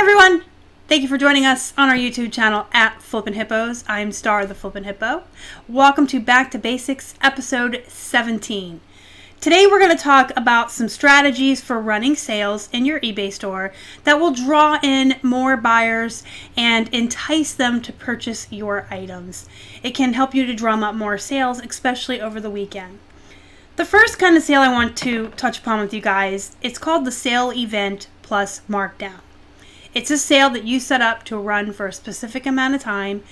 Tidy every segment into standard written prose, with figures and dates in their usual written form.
everyone! Thank you for joining us on our YouTube channel at Flippin Hippos. I'm Star the Flippin Hippo. Welcome to Back to Basics, episode 17. Today we're going to talk about some strategies for running sales in your eBay store that will draw in more buyers and entice them to purchase your items. It can help you to drum up more sales, especially over the weekend. The first kind of sale I want to touch upon with you guys, it's called the Sale Event Plus Markdown. It's a sale that you set up to run for a specific amount of time,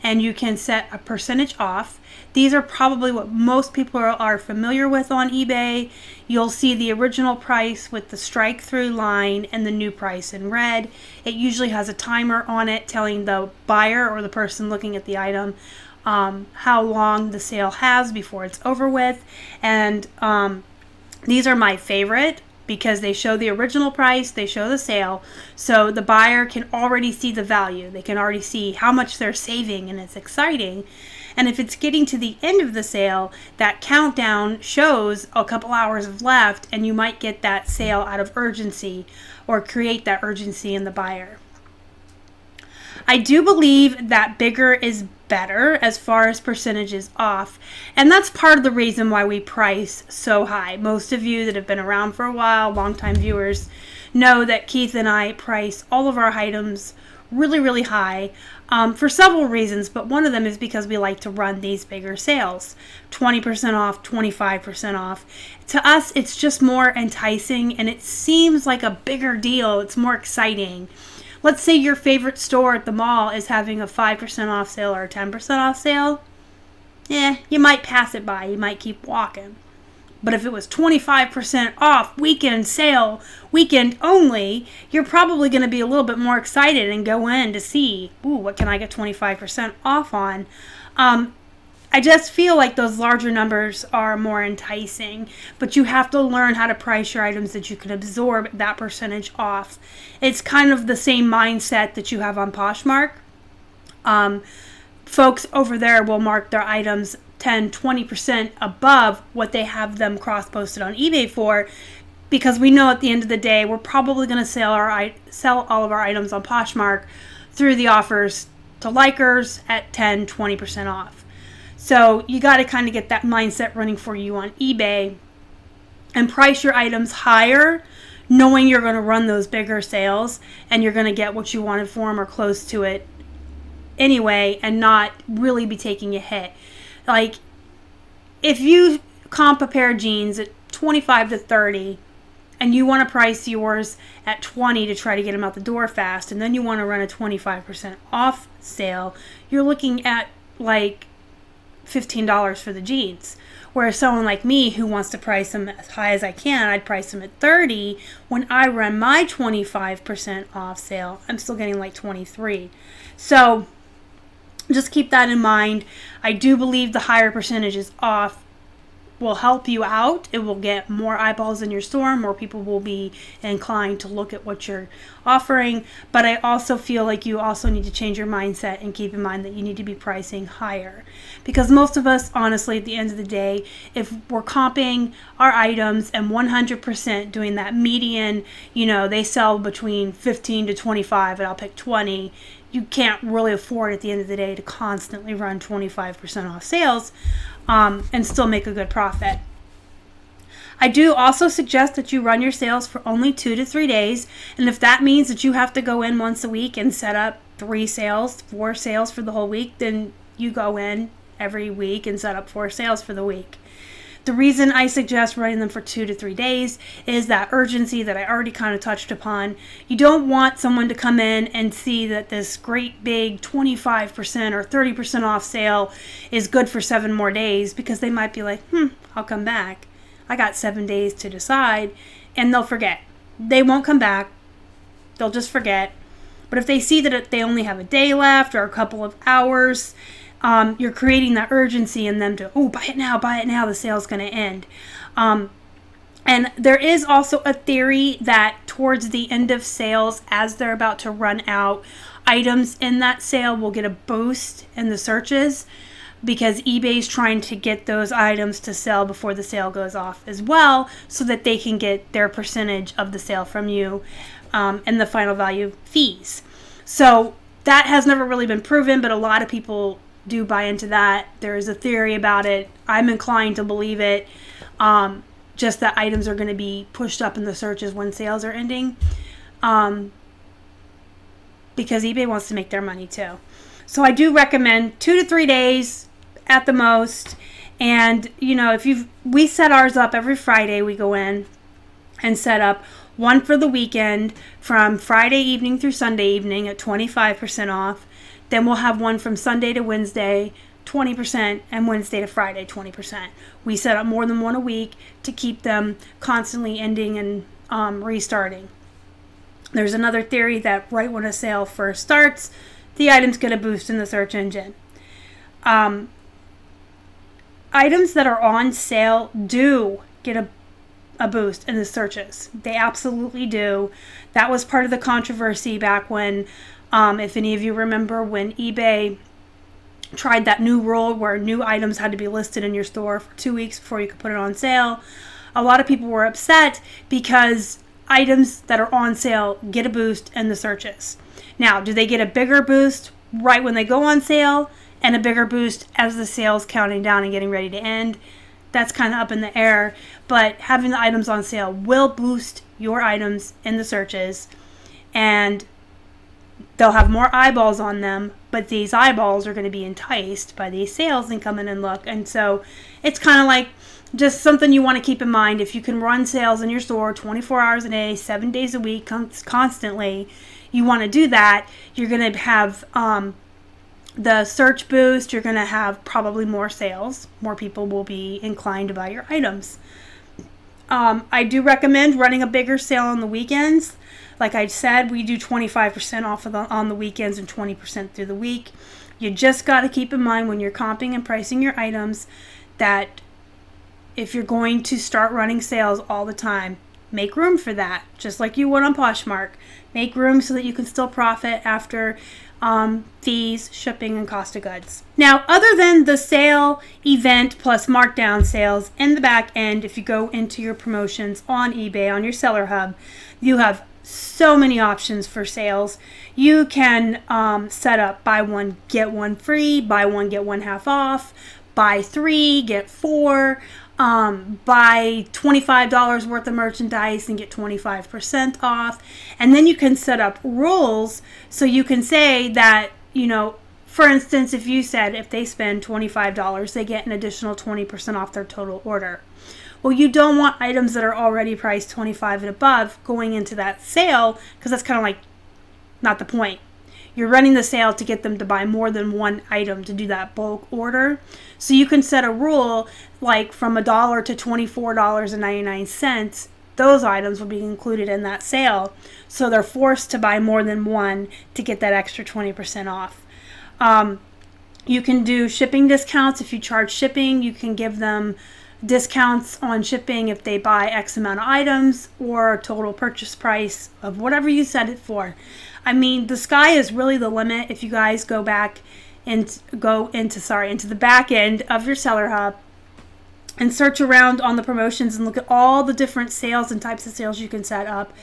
and you can set a percentage off. These are probably what most people are familiar with on eBay. You'll see the original price with the strike through line and the new price in red. It usually has a timer on it telling the buyer or the person looking at the item how long the sale has before it's over with. And these are my favorite, because they show the original price, they show the sale, so the buyer can already see the value. They can already see how much they're saving, and it's exciting. And if it's getting to the end of the sale, that countdown shows a couple hours left, and you might get that sale out of urgency or create that urgency in the buyer. I do believe that bigger is better as far as percentages off, and that's part of the reason why we price so high. Most of you that have been around for a while, longtime viewers, know that Keith and I price all of our items really high for several reasons, but one of them is because we like to run these bigger sales. 20% off, 25% off. To us, it's just more enticing, and it seems like a bigger deal. It's more exciting. Let's say your favorite store at the mall is having a 5% off sale or a 10% off sale. You might pass it by. You might keep walking. But if it was 25% off, weekend sale, weekend only, you're probably going to be a little bit more excited and go in to see, ooh, what can I get 25% off on? I just feel like those larger numbers are more enticing, but you have to learn how to price your items that you can absorb that percentage off. It's kind of the same mindset that you have on Poshmark. Folks over there will mark their items 10-20% above what they have them cross-posted on eBay for, because we know at the end of the day we're probably going to sell all of our items on Poshmark through the offers to likers at 10-20% off. So you got to kind of get that mindset running for you on eBay and price your items higher, knowing you're going to run those bigger sales and you're going to get what you wanted for them or close to it anyway, and not really be taking a hit. Like, if you comp a pair of jeans at 25 to 30 and you want to price yours at 20 to try to get them out the door fast, and then you want to run a 25% off sale, you're looking at like $15 for the jeans. Whereas someone like me who wants to price them as high as I can, I'd price them at 30. When I run my 25% off sale, I'm still getting like 23. So just keep that in mind. I do believe the higher percentages off will help you out. It will get more eyeballs in your store. More people will be inclined to look at what you're offering. But I also feel like you also need to change your mindset and keep in mind that you need to be pricing higher. Because most of us, honestly, at the end of the day, if we're comping our items and 100% doing that median, you know, they sell between 15 to 25 and I'll pick 20. You can't really afford at the end of the day to constantly run 25% off sales and still make a good profit. I do also suggest that you run your sales for only 2 to 3 days, and if that means that you have to go in once a week and set up 3 sales, 4 sales for the whole week, then you go in every week and set up 4 sales for the week. The reason I suggest running them for 2 to 3 days is that urgency that I already kind of touched upon. You don't want someone to come in and see that this great big 25% or 30% off sale is good for 7 more days, because they might be like, I'll come back. I got 7 days to decide, and they'll forget. They won't come back. They'll just forget. But if they see that they only have a day left or a couple of hours, you're creating that urgency in them to, oh, buy it now, the sale's going to end. And there is also a theory that towards the end of sales, as they're about to run out, items in that sale will get a boost in the searches, because eBay's trying to get those items to sell before the sale goes off as well, so that they can get their percentage of the sale from you. and the final value fees. So that has never really been proven, but a lot of people do buy into that. There is a theory about it. I'm inclined to believe it. Just that items are going to be pushed up in the searches when sales are ending, because eBay wants to make their money too. So I do recommend 2 to 3 days at the most. And you know, we set ours up every Friday. We go in and set up one for the weekend from Friday evening through Sunday evening at 25% off. Then we'll have one from Sunday to Wednesday, 20%, and Wednesday to Friday, 20%. We set up more than one a week to keep them constantly ending and restarting. There's another theory that right when a sale first starts, the items get a boost in the search engine. Items that are on sale do get a boost in the searches. They absolutely do. That was part of the controversy back when, if any of you remember, when eBay tried that new rule where new items had to be listed in your store for 2 weeks before you could put it on sale. A lot of people were upset because items that are on sale get a boost in the searches. Now, do they get a bigger boost right when they go on sale and a bigger boost as the sale's counting down and getting ready to end? That's kind of up in the air, but having the items on sale will boost your items in the searches, and they'll have more eyeballs on them, but these eyeballs are going to be enticed by these sales and come in and look. And so it's kind of like just something you want to keep in mind. If you can run sales in your store 24 hours a day, 7 days a week, constantly, you want to do that. You're going to have the search boost. You're going to have probably more sales. More people will be inclined to buy your items. I do recommend running a bigger sale on the weekends. Like I said, we do 25% off on the weekends and 20% through the week. You just got to keep in mind when you're comping and pricing your items that if you're going to start running sales all the time, make room for that, just like you would on Poshmark. Make room so that you can still profit after fees, shipping, and cost of goods. Now, other than the sale event plus markdown sales in the back end, if you go into your promotions on eBay, on your seller hub, you have so many options for sales. You can set up buy one, get one free, buy one, get one half off, buy 3, get 4, buy $25 worth of merchandise and get 25% off. And then you can set up rules, so you can say that, you know, for instance, if you said if they spend $25, they get an additional 20% off their total order. Well, you don't want items that are already priced $25 and above going into that sale, because that's kind of like not the point. You're running the sale to get them to buy more than one item to do that bulk order. So you can set a rule like from $1 to $24.99. Those items will be included in that sale. So they're forced to buy more than one to get that extra 20% off. You can do shipping discounts. If you charge shipping, you can give them discounts on shipping if they buy X amount of items, or total purchase price of whatever you set it for. I mean, the sky is really the limit if you guys go back and go into the back end of your seller hub and search around on the promotions and look at all the different sales and types of sales you can set up.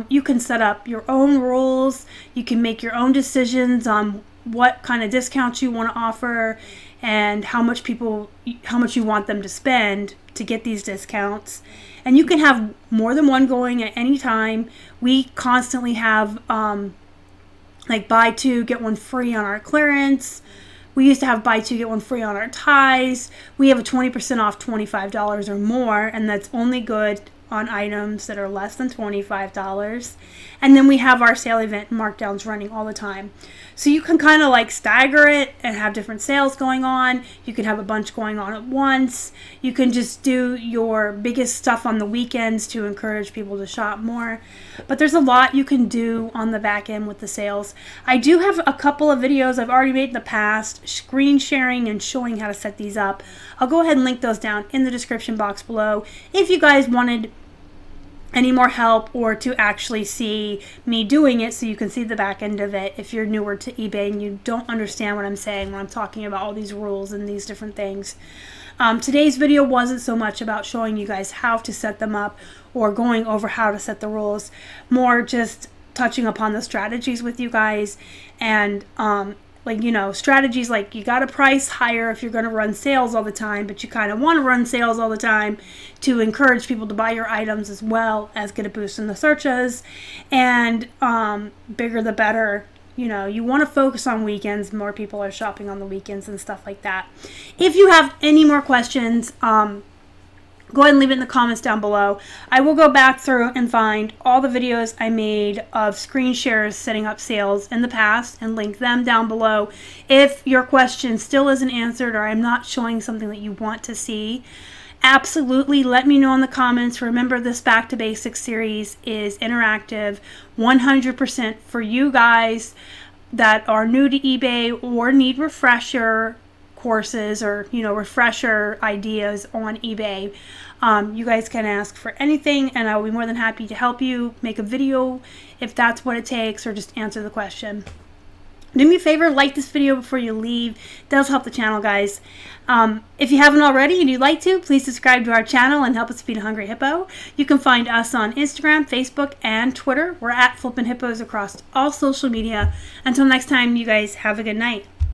You can set up your own rules. You can make your own decisions on what kind of discounts you want to offer and how much you want them to spend to get these discounts. And you can have more than one going at any time. We constantly have like buy 2, get 1 free on our clearance. We used to have buy 2, get 1 free on our ties. We have a 20% off $25 or more, and that's only good on items that are less than $25. And then we have our sale event markdowns running all the time. So you can kind of like stagger it and have different sales going on. You can have a bunch going on at once. You can just do your biggest stuff on the weekends to encourage people to shop more. But there's a lot you can do on the back end with the sales. I do have a couple of videos I've already made in the past, screen sharing and showing how to set these up. I'll go ahead and link those down in the description box below if you guys wanted any more help, or to actually see me doing it so you can see the back end of it if you're newer to eBay and you don't understand what I'm saying when I'm talking about all these rules and these different things. Today's video wasn't so much about showing you guys how to set them up or going over how to set the rules, more just touching upon the strategies with you guys. And like, you know, strategies like you got to price higher if you're going to run sales all the time, but you kind of want to run sales all the time to encourage people to buy your items, as well as get a boost in the searches. And bigger the better. You know, you want to focus on weekends. More people are shopping on the weekends and stuff like that. If you have any more questions, go ahead and leave it in the comments down below. I will go back through and find all the videos I made of screen shares setting up sales in the past and link them down below. If your question still isn't answered or I'm not showing something that you want to see, absolutely let me know in the comments. Remember, this Back to Basics series is interactive, 100% for you guys that are new to eBay or need refresher courses or, you know, refresher ideas on eBay. You guys can ask for anything and I will be more than happy to help you make a video if that's what it takes, or just answer the question. Do me a favor, like this video before you leave. It does help the channel, guys. If you haven't already and you'd like to, please subscribe to our channel and help us feed a hungry hippo. You can find us on Instagram, Facebook, and Twitter. We're at Flippin' Hippos across all social media. Until next time, you guys have a good night.